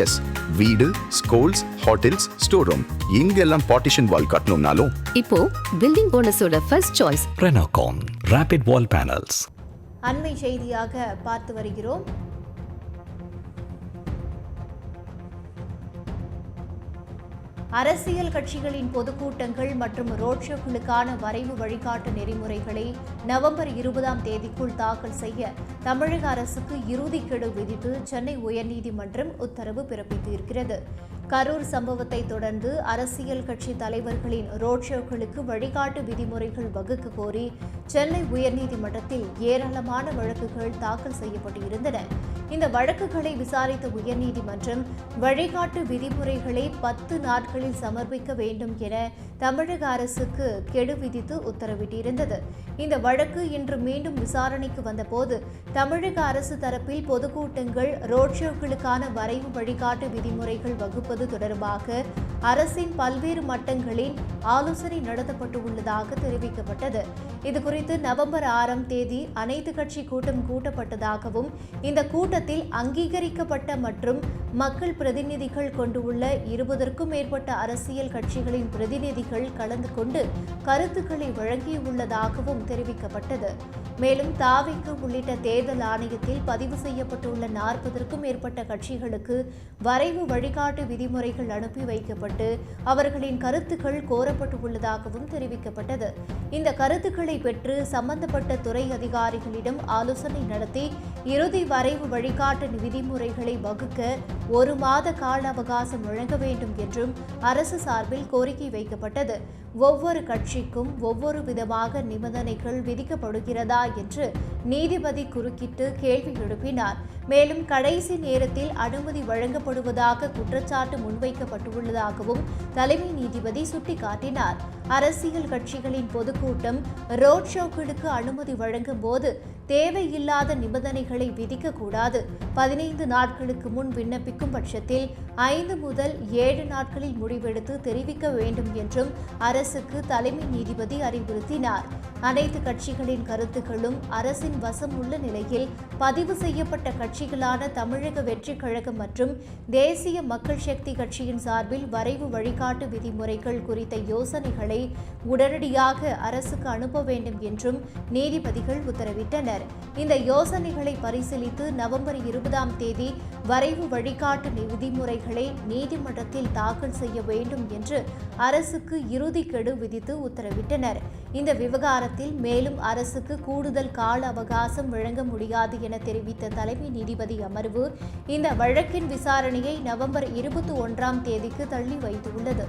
S, வீடு, schools, hotels, store room இங்கெல்லாம் partition wall கட்டணும்னாலும் இப்போ பில்டிங் போனஸோட first choice Renocon rapid wall panels. அண்மை செய்தியாக பார்த்து வருகிறோம். அரசியல் கட்சிகளின் பொதுக்கூட்டங்கள் மற்றும் ரோட் ஷோக்களுக்கான வரைவு வழிகாட்டு நெறிமுறைகளை நவம்பர் 20ஆம் தேதிக்குள் தாக்கல் செய்ய தமிழக அரசுக்கு இறுதி கெடு விதித்து சென்னை உயர்நீதிமன்றம் உத்தரவு பிறப்பித்திருக்கிறது. கரூர் சம்பவத்தை தொடர்ந்து அரசியல் கட்சி தலைவர்களின் ரோட் ஷோக்களுக்கு வழிகாட்டு விதிமுறைகள் வகுக்க கோரி சென்னை உயர்நீதிமன்றத்தில் ஏராளமான வழக்குகள் தாக்கல் செய்யப்பட்டிருந்தன. இந்த வழக்குகளை விசாரித்த உயர்நீதிமன்றம் வழிகாட்டு விதிமுறைகளை 10 நாட்களில் சமர்ப்பிக்க வேண்டும் என தமிழக அரசுக்கு கெடு விதித்து உத்தரவிட்டிருந்தது. இந்த வழக்கு இன்று மீண்டும் விசாரணைக்கு வந்தபோது தமிழக அரசு தரப்பில் பொதுக்கூட்டங்கள், ரோட் ஷோக்களுக்கான வரைவு வழிகாட்டு விதிமுறைகள் வகுப்பது தொடர்பாக அரசின் பல்வேறு மட்டங்களில் ஆலோசனை நடத்தப்பட்டுள்ளதாக தெரிவிக்கப்பட்டது. இதுகுறித்து நவம்பர் 6ஆம் தேதி அனைத்து கட்சி கூட்டம் கூட்டப்பட்டதாகவும் இந்த கூட்டத்தில் அங்கீகரிக்கப்பட்ட மற்றும் மக்கள் பிரதிநிதிகள் கொண்டுள்ள 20க்கும் மேற்பட்ட அரசியல் கட்சிகளின் பிரதிநிதிகள் கலந்து கொண்டு கருத்துக்களை வழங்கியுள்ளதாகவும் தெரிவிக்கப்பட்டது. மேலும் தாவிக்கு உள்ளிட்ட தேர்தல் ஆணையத்தில் பதிவு செய்யப்பட்டுள்ள 40க்கும் மேற்பட்ட கட்சிகளுக்கு வரைவு வழிகாட்டு விதிமுறைகள் அனுப்பி வைக்கப்பட்டு அவர்களின் கருத்துக்கள் கோரப்பட்டுள்ளதாகவும் தெரிவிக்கப்பட்டது. இந்த கருத்துக்களை பெற்று சம்பந்தப்பட்ட துறை அதிகாரிகளிடம் ஆலோசனை நடத்தி இறுதி வரைவு வழிகாட்டு விதிமுறைகளை வகுக்க 1 மாத கால அவகாசம் வழங்க வேண்டும் என்றும் அரசு சார்பில் கோரிக்கை வைக்கப்பட்டது. ஒவ்வொரு கட்சிக்கும் ஒவ்வொரு விதமாக நிபந்தனைகள் விதிக்கப்படுகிறதா என்று நீதிபதி குறுக்கிட்டு கேள்வி எழுப்பினார். மேலும் கடைசி நேரத்தில் அனுமதி வழங்கப்படுவதாக குற்றச்சாட்டு முன்வைக்கப்பட்டுள்ளதாகவும் தலைமை நீதிபதி சுட்டிக்காட்டினார். அரசியல் கட்சிகளின் பொதுக்கூட்டம், ரோட் ஷோக்களுக்கு அனுமதி வழங்கும் போது தேவையில்லாத நிபந்தனைகளை விதிக்கக்கூடாது. 15 நாட்களுக்கு முன் விண்ணப்பிக்கும் பட்சத்தில் 5 முதல் 7 நாட்களில் முடிவெடுத்து தெரிவிக்க வேண்டும் என்றும் அரசுக்கு தலைமை நீதிபதி அறிவுறுத்தினார். அனைத்து கட்சிகளின் கருத்துக்களும் அரசின் வசம் உள்ள நிலையில் பதிவு செய்யப்பட்ட கட்சிகளான தமிழக வெற்றி கழகம் மற்றும் தேசிய மக்கள் சக்தி கட்சியின் சார்பில் வரைவு வழிகாட்டு விதிமுறைகள் குறித்த யோசனைகளை உடனடியாக அரசுக்கு அனுப்ப வேண்டும் என்றும் நீதிபதிகள் உத்தரவிட்டனர். இந்த யோசனைகளை பரிசீலித்து நவம்பர் 20ஆம் தேதி வரைவு வழிகாட்டு விதிமுறைகளை நீதிமன்றத்தில் தாக்கல் செய்ய வேண்டும் என்று அரசுக்கு இறுதி கெடு விதித்து உத்தரவிட்டனர். இந்த விவகாரத்தில் மேலும் அரசுக்கு கூடுதல் கால அவகாசம் வழங்க முடியாது என தெரிவித்த தலைமை நீதிபதி அமர்வு இந்த வழக்கின் விசாரணையை நவம்பர் 21ஆம் தேதிக்கு தள்ளி வைத்துள்ளது.